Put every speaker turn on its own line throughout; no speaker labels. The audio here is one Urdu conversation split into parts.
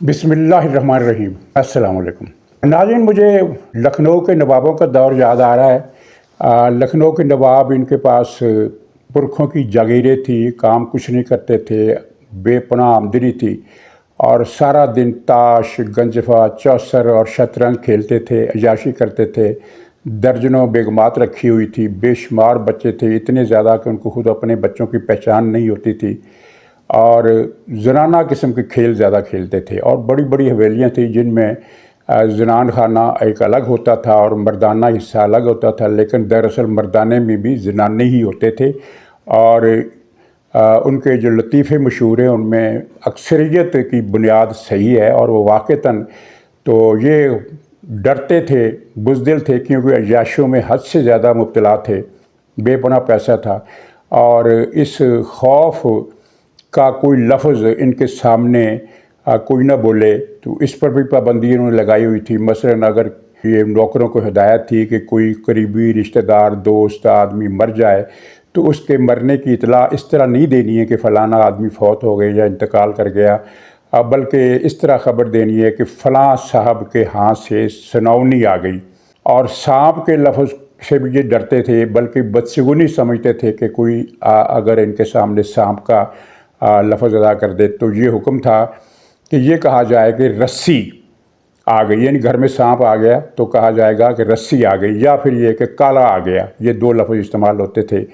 بسم اللہ الرحمن الرحیم۔ السلام علیکم ناظرین، مجھے لکھنؤ کے نوابوں کا دور یاد آ رہا ہے۔ لکھنؤ کے نواب، ان کے پاس پرکھوں کی جاگیریں تھی، کام کچھ نہیں کرتے تھے، بے پناہ آمدنی تھی اور سارا دن تاش، گنجفہ، چوسر اور شطرنج کھیلتے تھے، عیاشی کرتے تھے۔ درجنوں بیگمات رکھی ہوئی تھی، بے شمار بچے تھے، اتنے زیادہ کہ ان کو خود اپنے بچوں کی پہچان نہیں ہوتی تھی، اور زنانہ قسم کے کھیل زیادہ کھیلتے تھے، اور بڑی بڑی حویلیاں تھیں جن میں زنان خانہ ایک الگ ہوتا تھا اور مردانہ حصہ الگ ہوتا تھا، لیکن دراصل مردانے میں بھی زنانے ہی ہوتے تھے۔ اور ان کے جو لطیفے مشہور ہیں ان میں اکثریت کی بنیاد صحیح ہے، اور وہ واقعتاً تو یہ ڈرتے تھے، بزدل تھے، کیونکہ عیاشیوں میں حد سے زیادہ مبتلا تھے، بے پناہ پیسہ تھا، اور اس خوف کا کوئی لفظ ان کے سامنے کوئی نہ بولے تو اس پر بھی پابندی انہوں نے لگائی ہوئی تھی۔ مثلاً اگر یہ نوکروں کو ہدایت تھی کہ کوئی قریبی رشتہ دار، دوست آدمی مر جائے تو اس کے مرنے کی اطلاع اس طرح نہیں دینی ہے کہ فلانا آدمی فوت ہو گیا یا انتقال کر گیا، بلکہ اس طرح خبر دینی ہے کہ فلاں صاحب کے ہاں سے سناونی آ گئی۔ اور سانپ کے لفظ سے بھی یہ ڈرتے تھے، بلکہ بدشگونی سمجھتے تھے کہ کوئی اگر ان کے سامنے سانپ کا لفظ ادا کر دے تو یہ حکم تھا کہ یہ کہا جائے کہ رسی آ گئی، یعنی گھر میں سانپ آ گیا تو کہا جائے گا کہ رسی آ گئی، یا پھر یہ کہ کالا آ گیا۔ یہ دو لفظ استعمال ہوتے تھے۔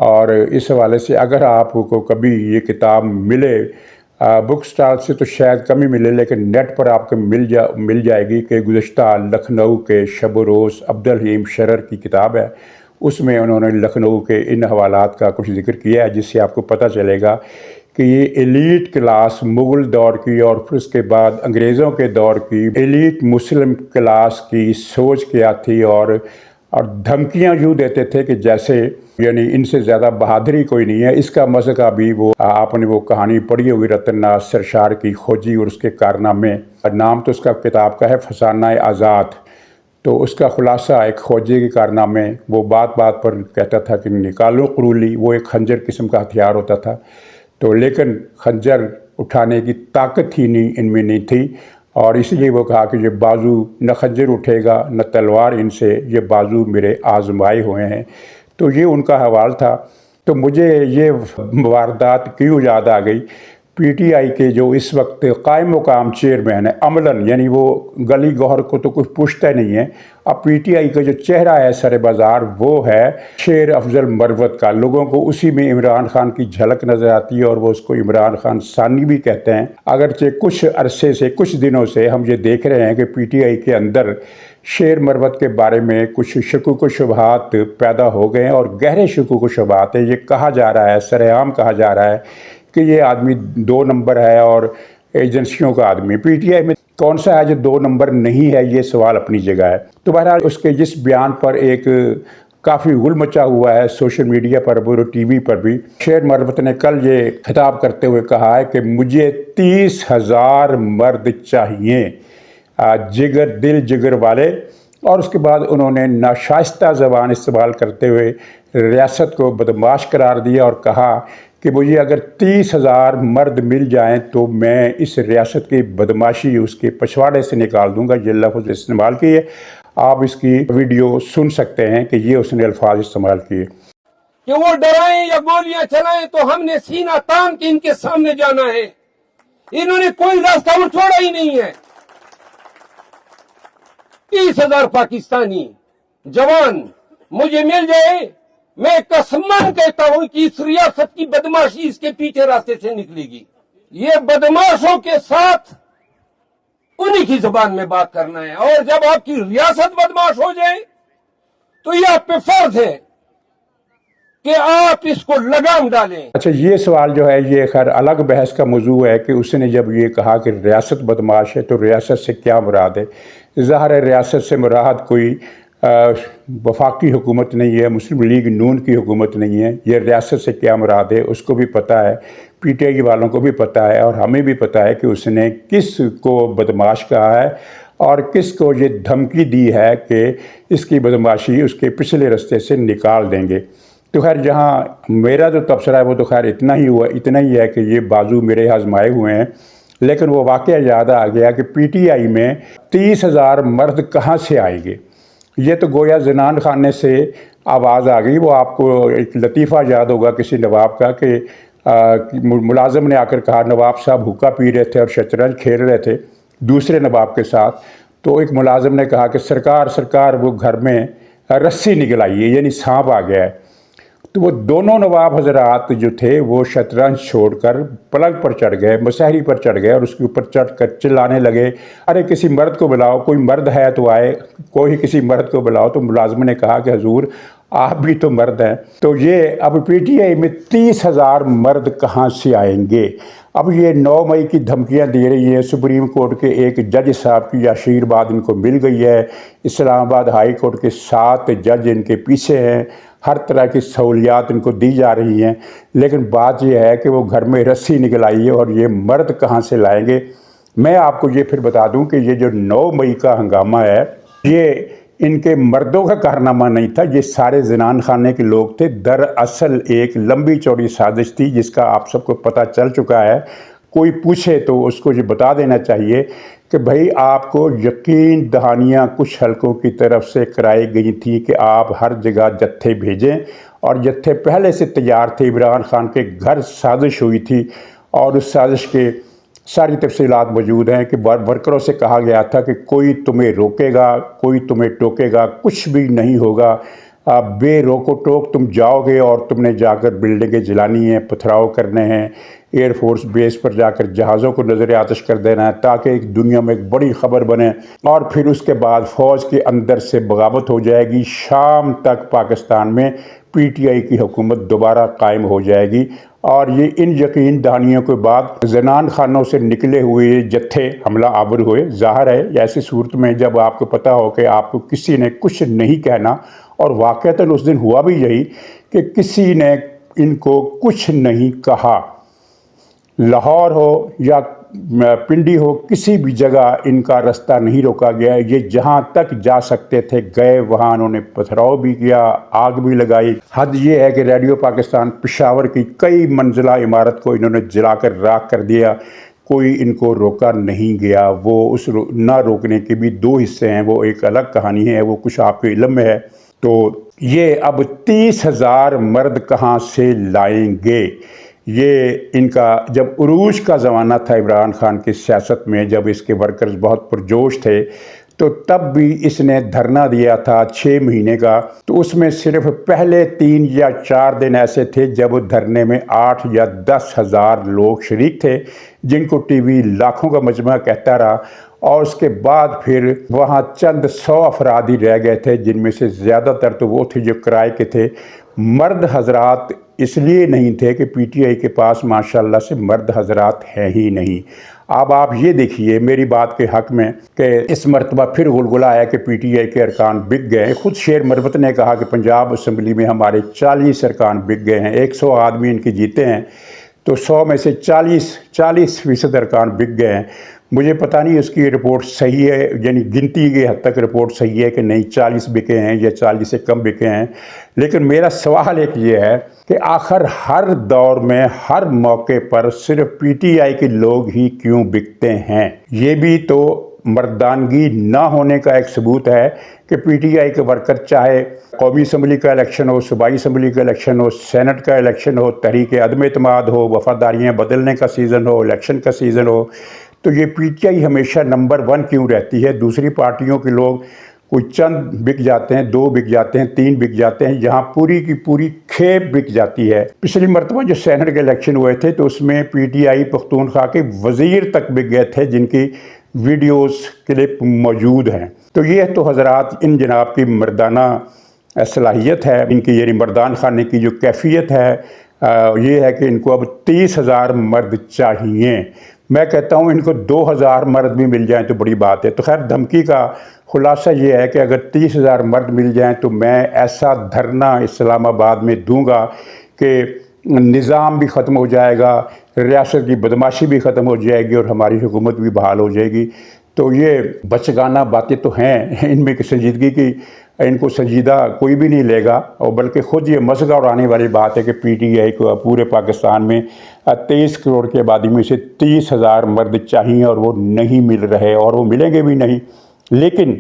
اور اس حوالے سے اگر آپ کو کبھی یہ کتاب ملے بک سٹال سے تو شاید کم ہی ملے، لیکن نیٹ پر آپ کو مل جائے گی کہ گزشتہ لکھنؤ کے شب و روز عبدالحلیم شرر کی کتاب ہے۔ اس میں انہوں نے لکھنؤ کے ان حوالات کا کچھ ذکر کیا ہے، جس سے آپ کو پتہ چلے گا کہ یہ ایلیٹ کلاس مغل دور کی اور پھر اس کے بعد انگریزوں کے دور کی ایلیٹ مسلم کلاس کی سوچ کیا تھی، اور دھمکیاں یوں دیتے تھے کہ جیسے یعنی ان سے زیادہ بہادری کوئی نہیں ہے۔ اس کا مذہق بھی وہ آپ نے وہ کہانی پڑھی ہوئی رتن ناز سرشار کی کھوجی اور اس کے کارنامے، نام تو اس کا کتاب کا ہے فسانہ آزاد۔ تو اس کا خلاصہ ایک کھوجی کے کارنامے، وہ بات بات پر کہتا تھا کہ نکالو قرولی، وہ ایک خنجر قسم کا ہتھیار ہوتا تھا، تو لیکن خنجر اٹھانے کی طاقت ہی نہیں ان میں نہیں تھی، اور اس لیے وہ کہا کہ یہ بازو نہ خنجر اٹھے گا نہ تلوار ان سے، یہ بازو میرے آزمائے ہوئے ہیں۔ تو یہ ان کا حوال تھا۔ تو مجھے یہ واردات کیوں یاد آ گئی؟ پی ٹی آئی کے جو اس وقت قائم مقام چیئرمین ہے عملاً، یعنی وہ گلی گوہر کو تو کچھ پوچھتا نہیں ہے، اب پی ٹی آئی کا جو چہرہ ہے سر بازار وہ ہے شیر افضل مروت کا۔ لوگوں کو اسی میں عمران خان کی جھلک نظر آتی ہے، اور وہ اس کو عمران خان ثانی بھی کہتے ہیں، اگرچہ کچھ عرصے سے، کچھ دنوں سے ہم یہ دیکھ رہے ہیں کہ پی ٹی آئی کے اندر شیر مروت کے بارے میں کچھ شکوک و شبہات پیدا ہو گئے ہیں، اور گہرے شکوک و شبہات ہیں۔ یہ کہا جا رہا ہے، سر عام کہا جا رہا ہے کہ یہ آدمی 2 نمبر ہے اور ایجنسیوں کا آدمی۔ پی ٹی آئی میں کون سا ہے جو 2 نمبر نہیں ہے؟ یہ سوال اپنی جگہ ہے۔ تو بہرحال اس کے جس بیان پر ایک کافی غل مچا ہوا ہے سوشل میڈیا پر اور ٹی وی پر بھی، شیر مروت نے کل یہ خطاب کرتے ہوئے کہا ہے کہ مجھے 30,000 مرد چاہیے، جگر دل جگر والے، اور اس کے بعد انہوں نے ناشائستہ زبان استعمال کرتے ہوئے ریاست کو بدمعاش قرار دیا اور کہا کہ مجھے اگر 30,000 مرد مل جائیں تو میں اس ریاست کی بدمعاشی اس کے پچھواڑے سے نکال دوں گا۔ یہ لفظ استعمال کیے، آپ اس کی ویڈیو سن سکتے ہیں کہ یہ اس نے الفاظ استعمال کیے
کہ وہ ڈرائیں یا گولیاں چلائیں تو ہم نے سینہ تان کے ان کے سامنے جانا ہے۔ انہوں نے کوئی راستہ اور چھوڑا ہی نہیں ہے۔ 30,000 پاکستانی جوان مجھے مل جائے، میں قسمان کہتا ہوں کہ اس ریاست کی بدماشی اس کے پیچھے راستے سے نکلے گی۔ یہ بدماشوں کے ساتھ انہی کی زبان میں بات کرنا ہے، اور جب آپ کی ریاست بدماش ہو جائے تو یہ آپ پہ فرض ہے کہ آپ اس کو لگام ڈالیں۔
اچھا، یہ سوال جو ہے یہ خیر الگ بحث کا موضوع ہے کہ اس نے جب یہ کہا کہ ریاست بدماش ہے تو ریاست سے کیا مراد ہے؟ ظاہر ہے ریاست سے مراد کوئی وفاقی حکومت نہیں ہے، مسلم لیگ نون کی حکومت نہیں ہے۔ یہ ریاست سے کیا مراد ہے اس کو بھی پتہ ہے، پی ٹی آئی والوں کو بھی پتہ ہے، اور ہمیں بھی پتہ ہے کہ اس نے کس کو بدماش کہا ہے اور کس کو یہ دھمکی دی ہے کہ اس کی بدماشی اس کے پچھلے رستے سے نکال دیں گے۔ تو خیر جہاں میرا جو تبصرہ ہے وہ تو خیر اتنا ہی ہے کہ یہ بازو میرے آزمائے ہوئے ہیں، لیکن وہ واقعہ یاد آ گیا کہ پی ٹی آئی میں 30,000 مرد کہاں سے آئیں گے. یہ تو گویا زنان خانے سے آواز آ گئی. وہ آپ کو ایک لطیفہ یاد ہوگا کسی نواب کا کہ ملازم نے آ کر کہا نواب صاحب حقہ پی رہے تھے اور شطرنج کھیل رہے تھے دوسرے نواب کے ساتھ. تو ایک ملازم نے کہا کہ سرکار وہ گھر میں رسی نکل آئی ہے، یعنی سانپ آ گیا ہے. تو وہ دونوں نواب حضرات جو تھے وہ شطرنج چھوڑ کر پلنگ پر چڑھ گئے، مسہری پر چڑھ گئے اور اس کے اوپر چڑھ کر چلانے لگے، ارے کسی مرد کو بلاؤ، کوئی مرد ہے تو آئے، کوئی کسی مرد کو بلاؤ. تو ملازم نے کہا کہ حضور آپ بھی تو مرد ہیں. تو یہ اب پی ٹی آئی میں 30,000 مرد کہاں سے آئیں گے؟ اب یہ 9 مئی کی دھمکیاں دے رہی ہے. سپریم کورٹ کے ایک جج صاحب کی آشیرواد ان کو مل گئی ہے. اسلام آباد ہائی کورٹ کے 7 جج ان کے پیچھے ہیں. ہر طرح کی سہولیات ان کو دی جا رہی ہیں. لیکن بات یہ ہے کہ وہ گھر میں رسی نکل آئی ہے اور یہ مرد کہاں سے لائیں گے؟ میں آپ کو یہ پھر بتا دوں کہ یہ جو 9 مئی کا ہنگامہ ہے یہ ان کے مردوں کا کارنامہ نہیں تھا، یہ سارے زنان خانے کے لوگ تھے. دراصل ایک لمبی چوڑی سازش تھی جس کا آپ سب کو پتہ چل چکا ہے. کوئی پوچھے تو اس کو یہ بتا دینا چاہیے کہ بھائی آپ کو یقین دہانیاں کچھ حلقوں کی طرف سے کرائی گئی تھیں کہ آپ ہر جگہ جتھے بھیجیں، اور جتھے پہلے سے تیار تھے. عمران خان کے گھر سازش ہوئی تھی اور اس سازش کے ساری تفصیلات موجود ہیں کہ ورکروں سے کہا گیا تھا کہ کوئی تمہیں روکے گا، کوئی تمہیں ٹوکے گا، کچھ بھی نہیں ہوگا، بے روک و ٹوک تم جاؤ گے اور تم نے جا کر بلڈنگیں جلانی ہیں، پتھراؤ کرنے ہیں، ایئر فورس بیس پر جا کر جہازوں کو نظر آتش کر دینا ہے تاکہ ایک دنیا میں ایک بڑی خبر بنے، اور پھر اس کے بعد فوج کے اندر سے بغاوت ہو جائے گی. شام تک پاکستان میں پی ٹی آئی کی حکومت دوبارہ قائم ہو جائے گی. اور یہ ان یقین دہانیوں کے بعد زنان خانوں سے نکلے ہوئے جتھے حملہ آور ہوئے. ظاہر ہے ایسی صورت میں جب آپ کو پتہ ہو کہ آپ کو کسی نے کچھ نہیں کہنا، اور واقعتاً اس دن ہوا بھی یہی کہ کسی نے ان کو کچھ نہیں کہا، لاہور ہو یا پنڈی ہو کسی بھی جگہ ان کا رستہ نہیں روکا گیا. یہ جہاں تک جا سکتے تھے گئے، وہاں انہوں نے پتھراؤ بھی کیا، آگ بھی لگائی. حد یہ ہے کہ ریڈیو پاکستان پشاور کی کئی منزلہ عمارت کو انہوں نے جلا کر راکھ کر دیا. کوئی ان کو روکا نہیں گیا. وہ اس نہ روکنے کے بھی 2 حصے ہیں، وہ ایک الگ کہانی ہے، وہ کچھ آپ کے علم میں ہے. تو یہ اب 30,000 مرد کہاں سے لائیں گے؟ یہ ان کا جب عروج کا زمانہ تھا عمران خان کی سیاست میں، جب اس کے ورکرز بہت پرجوش تھے، تو تب بھی اس نے دھرنا دیا تھا 6 مہینے کا. تو اس میں صرف پہلے 3 یا 4 دن ایسے تھے جب دھرنے میں 8 یا 10,000 لوگ شریک تھے، جن کو ٹی وی لاکھوں کا مجمع کہتا رہا. اور اس کے بعد پھر وہاں چند 100 افراد ہی رہ گئے تھے، جن میں سے زیادہ تر تو وہ تھے جو کرائے کے تھے. مرد حضرات اس لیے نہیں تھے کہ پی ٹی آئی کے پاس ماشاءاللہ سے مرد حضرات ہیں ہی نہیں. اب آپ یہ دیکھیے میری بات کے حق میں کہ اس مرتبہ پھر غلغلہ آیا کہ پی ٹی آئی کے ارکان بک گئے. خود شیر مربت نے کہا کہ پنجاب اسمبلی میں ہمارے 40 ارکان بک گئے ہیں. 100 آدمی ان کے جیتے ہیں تو 100 میں سے 40% ارکان بک گئے ہیں. مجھے پتہ نہیں اس کی رپورٹ صحیح ہے، یعنی گنتی کے حد تک رپورٹ صحیح ہے کہ نہیں 40 بکے ہیں یا 40 سے کم بکے ہیں. لیکن میرا سوال ایک یہ ہے کہ آخر ہر دور میں ہر موقع پر صرف پی ٹی آئی کے لوگ ہی کیوں بکتے ہیں؟ یہ بھی تو مردانگی نہ ہونے کا ایک ثبوت ہے کہ پی ٹی آئی کے ورکر چاہے قومی اسمبلی کا الیکشن ہو، صوبائی اسمبلی کا الیکشن ہو، سینٹ کا الیکشن ہو، تحریک عدم اعتماد ہو، وفاداریاں بدلنے کا سیزن ہو، الیکشن کا سیزن ہو، تو یہ پی ٹی آئی ہمیشہ نمبر 1 کیوں رہتی ہے؟ دوسری پارٹیوں کے لوگ کوئی چند بک جاتے ہیں، 2 بک جاتے ہیں، 3 بک جاتے ہیں، یہاں پوری کی پوری کھیپ بک جاتی ہے. پچھلی مرتبہ جو سینٹ کے الیکشن ہوئے تھے تو اس میں پی ٹی آئی پختونخوا کے وزیر تک بک گئے تھے، جن کی ویڈیوز کلپ موجود ہیں. تو یہ تو حضرات ان جناب کی مردانہ صلاحیت ہے، ان کی یعنی مردان خانے کی جو کیفیت ہے یہ ہے کہ ان کو اب 30,000 مرد چاہیے. میں کہتا ہوں ان کو 2,000 مرد بھی مل جائیں تو بڑی بات ہے. تو خیر دھمکی کا خلاصہ یہ ہے کہ اگر 30,000 مرد مل جائیں تو میں ایسا دھرنا اسلام آباد میں دوں گا کہ نظام بھی ختم ہو جائے گا، ریاست کی بدماشی بھی ختم ہو جائے گی اور ہماری حکومت بھی بحال ہو جائے گی. تو یہ بچگانہ باتیں تو ہیں، ان میں کہ سنجیدگی کی ان کو سنجیدہ کوئی بھی نہیں لے گا، اور بلکہ خود یہ مسئلہ اڑانے والی بات ہے کہ پی ٹی آئی کو پورے پاکستان میں 23 کروڑ کی آبادی میں سے 30,000 مرد چاہیے اور وہ نہیں مل رہے اور وہ ملیں گے بھی نہیں۔ لیکن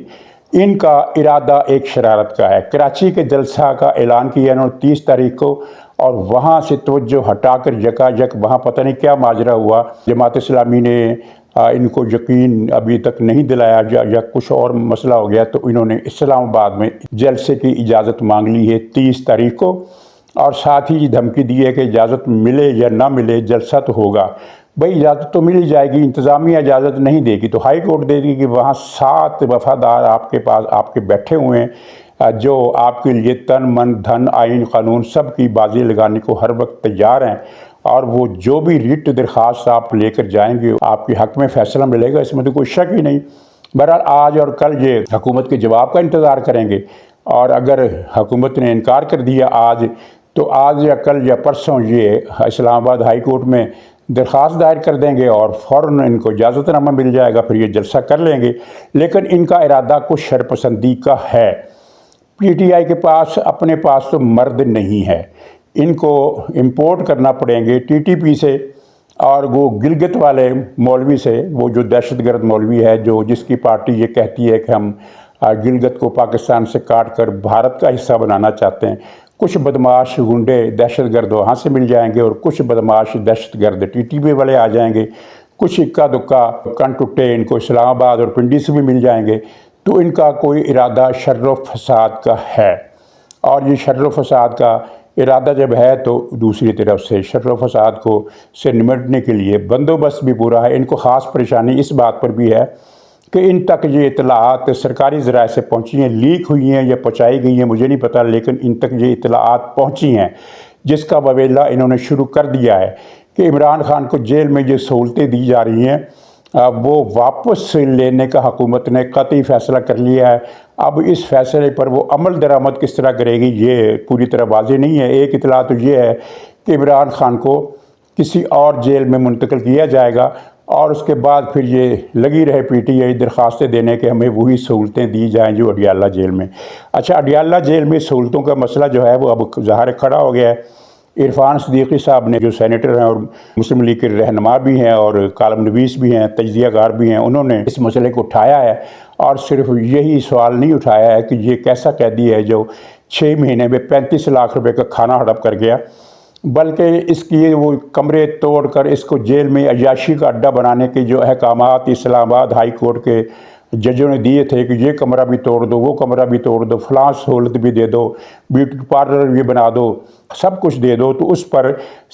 ان کا ارادہ ایک شرارت کا ہے۔ کراچی کے جلسہ کا اعلان کیا انہوں نے 30 تاریخ کو، اور وہاں سے توجہ ہٹا کر یکا یک وہاں پتہ نہیں کیا ماجرا ہوا، جماعت اسلامی نے ان کو یقین ابھی تک نہیں دلایا یا کچھ اور مسئلہ ہو گیا، تو انہوں نے اسلام آباد میں جلسے کی اجازت مانگ لی ہے 30 تاریخ کو، اور ساتھ ہی دھمکی دی ہے کہ اجازت ملے یا نہ ملے جلسہ تو ہوگا۔ بھئی اجازت تو مل ہی جائے گی، انتظامیہ اجازت نہیں دے گی تو ہائی کورٹ دے گی کہ وہاں 7 وفادار آپ کے پاس آپ کے بیٹھے ہوئے ہیں جو آپ کے لیے تن من دھن آئین قانون سب کی بازی لگانے کو ہر وقت تیار ہیں، اور وہ جو بھی ریٹ درخواست آپ لے کر جائیں گے آپ کے حق میں فیصلہ ملے گا، اس میں تو کوئی شک ہی نہیں۔ بہرحال آج اور کل یہ حکومت کے جواب کا انتظار کریں گے، اور اگر حکومت نے انکار کر دیا آج، تو آج یا کل یا پرسوں یہ اسلام آباد ہائی کورٹ میں درخواست دائر کر دیں گے اور فوراً ان کو اجازت نامہ مل جائے گا، پھر یہ جلسہ کر لیں گے۔ لیکن ان کا ارادہ کچھ شرپسندی کا ہے۔ پی ٹی آئی کے پاس اپنے پاس تو مرد نہیں ہے، ان کو امپورٹ کرنا پڑیں گے ٹی ٹی پی سے، اور وہ گلگت والے مولوی سے، وہ جو دہشت گرد مولوی ہے جس کی پارٹی یہ کہتی ہے کہ ہم گلگت کو پاکستان سے کاٹ کر بھارت کا حصہ بنانا چاہتے ہیں۔ کچھ بدماش گنڈے دہشت گرد وہاں سے مل جائیں گے، اور کچھ بدماش دہشت گرد ٹی ٹی پی والے آ جائیں گے، کچھ اکا دکا کن ٹٹے ان کو اسلام آباد اور پنڈی سے بھی مل جائیں گے۔ تو ان کا کوئی ارادہ شر و فساد کا ہے، اور یہ شر و فساد کا ارادہ جب ہے تو دوسری طرف سے شر و فساد سے نمٹنے کے لیے بندوبست بھی پورا ہے۔ ان کو خاص پریشانی اس بات پر بھی ہے کہ ان تک یہ اطلاعات سرکاری ذرائع سے پہنچی ہیں، لیک ہوئی ہیں یا پہنچائی گئی ہیں مجھے نہیں پتہ، لیکن ان تک یہ اطلاعات پہنچی ہیں، جس کا وویلا انہوں نے شروع کر دیا ہے کہ عمران خان کو جیل میں جو سہولتیں دی جا رہی ہیں وہ واپس لینے کا حکومت نے قطعی فیصلہ کر لیا ہے۔ اب اس فیصلے پر وہ عمل درآمد کس طرح کرے گی یہ پوری طرح واضح نہیں ہے۔ ایک اطلاع تو یہ ہے کہ عمران خان کو کسی اور جیل میں منتقل کیا جائے گا، اور اس کے بعد پھر یہ لگی رہے پی ٹی آئی درخواستیں دینے کہ ہمیں وہی سہولتیں دی جائیں جو اڈیالہ جیل میں۔ اچھا، اڈیالہ جیل میں سہولتوں کا مسئلہ جو ہے وہ اب ظاہر کھڑا ہو گیا ہے۔ عرفان صدیقی صاحب نے جو سینیٹر ہیں اور مسلم لیگ کے رہنما بھی ہیں اور کالم نویس بھی ہیں، تجزیہ کار بھی ہیں، انہوں نے اس مسئلے کو اٹھایا ہے، اور صرف یہی سوال نہیں اٹھایا ہے کہ یہ کیسا قیدی ہے جو 6 مہینے میں 35 لاکھ روپے کا کھانا ہڑپ کر گیا، بلکہ اس کی وہ کمرے توڑ کر اس کو جیل میں عیاشی کا اڈہ بنانے کے جو احکامات اسلام آباد ہائی کورٹ کے ججوں نے دیے تھے کہ یہ کمرہ بھی توڑ دو، وہ کمرہ بھی توڑ دو، فلاں سہولت بھی دے دو، بیوٹی پارلر بھی بنا دو، سب کچھ دے دو، تو اس پر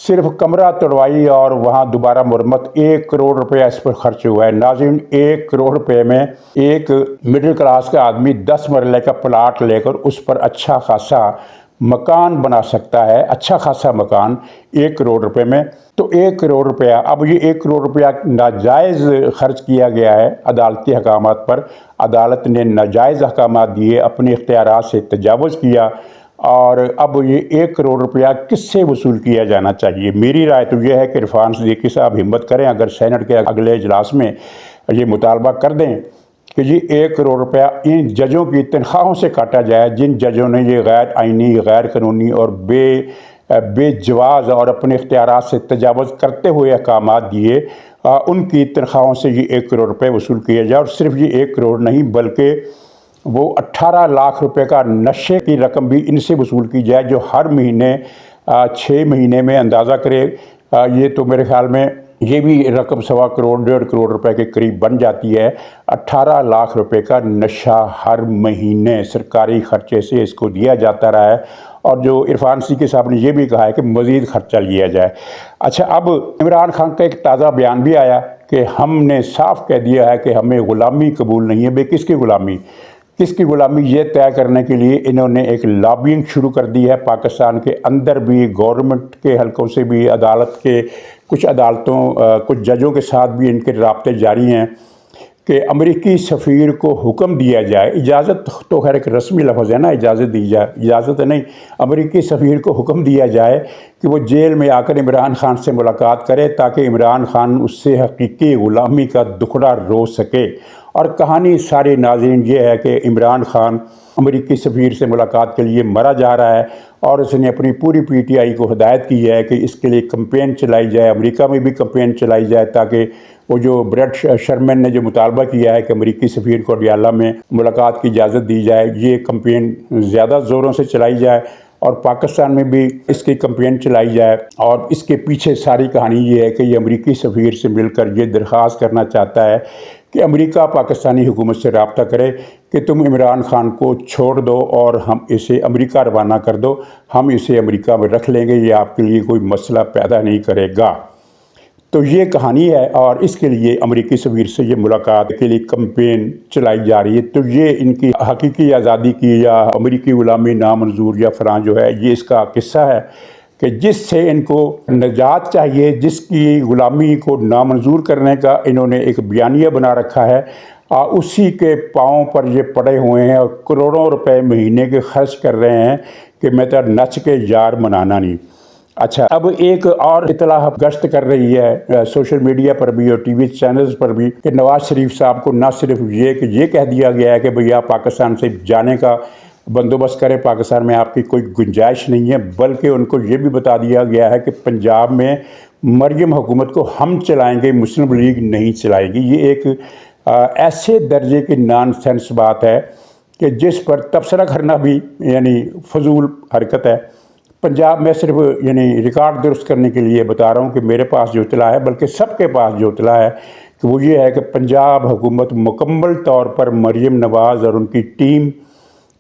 صرف کمرہ توڑوائی اور وہاں دوبارہ مرمت 1 کروڑ روپیہ اس پر خرچ ہوا ہے۔ ناظرین، 1 کروڑ روپے میں ایک مڈل کلاس کا آدمی 10 مرلے کا پلاٹ لے کر اس پر اچھا خاصا مکان بنا سکتا ہے، اچھا خاصا مکان 1 کروڑ روپے میں۔ تو 1 کروڑ روپیہ، اب یہ 1 کروڑ روپیہ ناجائز خرچ کیا گیا ہے عدالتی احکامات پر، عدالت نے ناجائز احکامات دیے، اپنے اختیارات سے تجاوز کیا، اور اب یہ 1 کروڑ روپیہ کس سے وصول کیا جانا چاہیے؟ میری رائے تو یہ ہے کہ عرفان صدیقی صاحب ہمت کریں، اگر سینٹ کے اگلے اجلاس میں یہ مطالبہ کر دیں کہ جی 1 کروڑ روپیہ ان ججوں کی تنخواہوں سے کاٹا جائے جن ججوں نے یہ غیر آئینی، غیر قانونی اور بے جواز اور اپنے اختیارات سے تجاوز کرتے ہوئے احکامات دیے، ان کی تنخواہوں سے یہ 1 کروڑ روپے وصول کیا جائے، اور صرف یہ 1 کروڑ نہیں بلکہ وہ 18 لاکھ روپے کا نشے کی رقم بھی ان سے وصول کی جائے، جو ہر مہینے 6 مہینے میں اندازہ کرے یہ تو میرے خیال میں یہ بھی رقم 1.25 کروڑ 1.5 کروڑ روپے کے قریب بن جاتی ہے۔ 18 لاکھ روپے کا نشہ ہر مہینے سرکاری خرچے سے اس کو دیا جاتا رہا ہے، اور جو عرفان صدیقی صاحب نے یہ بھی کہا ہے کہ مزید خرچہ لیا جائے۔ اچھا، اب عمران خان کا ایک تازہ بیان بھی آیا کہ ہم نے صاف کہہ دیا ہے کہ ہمیں غلامی قبول نہیں ہے۔ بے کس کی غلامی؟ کس کی غلامی یہ طے کرنے کے لیے انہوں نے ایک لابینگ شروع کر دی ہے، پاکستان کے اندر بھی، گورنمنٹ کے حلقوں سے بھی، عدالت کے کچھ عدالتوں کچھ ججوں کے ساتھ بھی ان کے رابطے جاری ہیں کہ امریکی سفیر کو حکم دیا جائے، اجازت تو خیر ایک رسمی لفظ ہے نا، اجازت دی جائے، اجازت نہیں، امریکی سفیر کو حکم دیا جائے کہ وہ جیل میں آ کر عمران خان سے ملاقات کرے تاکہ عمران خان اس سے حقیقی غلامی کا دکھڑا رو سکے اور کہانی سارے ناظرین یہ ہے کہ عمران خان امریکی سفیر سے ملاقات کے لیے مرا جا رہا ہے اور اس نے اپنی پوری پی ٹی آئی کو ہدایت کی ہے کہ اس کے لیے کمپین چلائی جائے، امریکہ میں بھی کمپین چلائی جائے، تاکہ وہ جو بریٹ شرمن نے جو مطالبہ کیا ہے کہ امریکی سفیر کو ریالہ میں ملاقات کی اجازت دی جائے، یہ کمپین زیادہ زوروں سے چلائی جائے اور پاکستان میں بھی اس کی کمپین چلائی جائے۔ اور اس کے پیچھے ساری کہانی یہ ہے کہ یہ امریکی سفیر سے مل کر یہ درخواست کرنا چاہتا ہے کہ امریکہ پاکستانی حکومت سے رابطہ کرے کہ تم عمران خان کو چھوڑ دو اور ہم اسے امریکہ روانہ کر دو، ہم اسے امریکہ میں رکھ لیں گے، یہ آپ کے لیے کوئی مسئلہ پیدا نہیں کرے گا۔ تو یہ کہانی ہے اور اس کے لیے امریکی سفیر سے یہ ملاقات کے لیے کمپین چلائی جا رہی ہے۔ تو یہ ان کی حقیقی آزادی کی یا امریکی غلامی نامنظور یا فلاں جو ہے، یہ اس کا قصہ ہے کہ جس سے ان کو نجات چاہیے، جس کی غلامی کو نامنظور کرنے کا انہوں نے ایک بیانیہ بنا رکھا ہے، اسی کے پاؤں پر یہ پڑے ہوئے ہیں اور کروڑوں روپے مہینے کے خرچ کر رہے ہیں کہ میں تو نچ کے یار منانا نہیں۔ اچھا، اب ایک اور اطلاع گشت کر رہی ہے سوشل میڈیا پر بھی اور ٹی وی چینلز پر بھی کہ نواز شریف صاحب کو نہ صرف یہ کہہ دیا گیا ہے کہ بھئی آپ پاکستان سے جانے کا بندوبست کریں، پاکستان میں آپ کی کوئی گنجائش نہیں ہے، بلکہ ان کو یہ بھی بتا دیا گیا ہے کہ پنجاب میں مریم حکومت کو ہم چلائیں گے، مسلم لیگ نہیں چلائے گی۔ یہ ایک ایسے درجے کی نان سینس بات ہے کہ جس پر تبصرہ کرنا بھی یعنی فضول حرکت ہے۔ پنجاب میں صرف ریکارڈ درست کرنے کے لیے بتا رہا ہوں کہ میرے پاس جو اطلاع ہے، بلکہ سب کے پاس جو اطلاع ہے کہ وہ یہ ہے کہ پنجاب حکومت مکمل طور پر مریم نواز اور ان کی ٹیم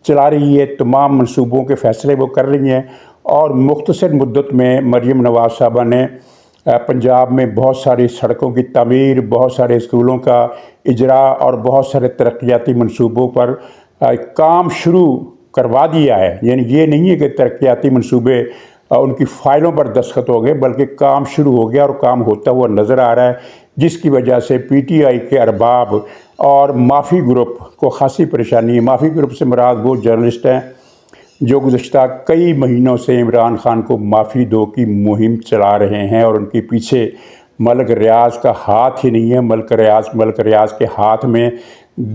چلا رہی ہے، تمام منصوبوں کے فیصلے وہ کر رہی ہیں اور مختصر مدت میں مریم نواز صاحبہ نے پنجاب میں بہت ساری سڑکوں کی تعمیر، بہت سارے اسکولوں کا اجراء اور بہت سارے ترقیاتی منصوبوں پر کام شروع کروا دیا ہے۔ یعنی یہ نہیں ہے کہ ترقیاتی منصوبے ان کی فائلوں پر دستخط ہو گئے، بلکہ کام شروع ہو گیا اور کام ہوتا ہوا نظر آ رہا ہے، جس کی وجہ سے پی ٹی آئی کے ارباب اور مافی گروپ کو خاصی پریشانی ہے۔ مافی گروپ سے مراد وہ جرنلسٹ ہیں جو گزشتہ کئی مہینوں سے عمران خان کو معافی دو کی مہم چلا رہے ہیں اور ان کے پیچھے ملک ریاض کا ہاتھ ہی نہیں ہے، ملک ریاض کے ہاتھ میں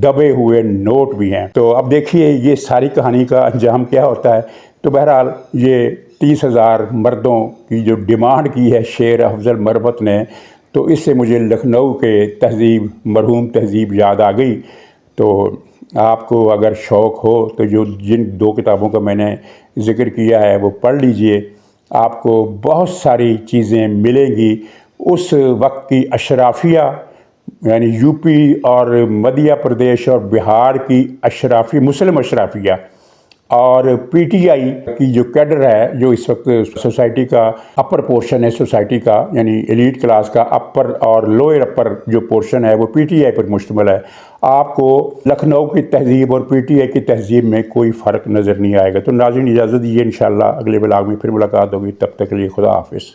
دبے ہوئے نوٹ بھی ہیں۔ تو اب دیکھیے یہ ساری کہانی کا انجام کیا ہوتا ہے۔ تو بہرحال یہ 30,000 مردوں کی جو ڈیمانڈ کی ہے شیر افضل مربت نے، تو اس سے مجھے لکھنؤ کے تہذیب، مرحوم تہذیب یاد آ گئی۔ تو آپ کو اگر شوق ہو تو جن 2 کتابوں کا میں نے ذکر کیا ہے وہ پڑھ لیجئے، آپ کو بہت ساری چیزیں ملیں گی۔ اس وقت کی اشرافیہ یعنی یو پی اور مدھیہ پردیش اور بہار کی مسلم اشرافیہ اور پی ٹی آئی کی جو کیڈر ہے، جو اس وقت سوسائٹی کا اپر پورشن ہے، سوسائٹی کا یعنی ایلیٹ کلاس کا اپر اور لوئر اپر جو پورشن ہے وہ پی ٹی آئی پر مشتمل ہے۔ آپ کو لکھنؤ کی تہذیب اور پی ٹی آئی کی تہذیب میں کوئی فرق نظر نہیں آئے گا۔ تو ناظرین اجازت دیجیے، انشاءاللہ اگلے بلاگ میں پھر ملاقات ہوگی، تب تک کے لیے خدا حافظ۔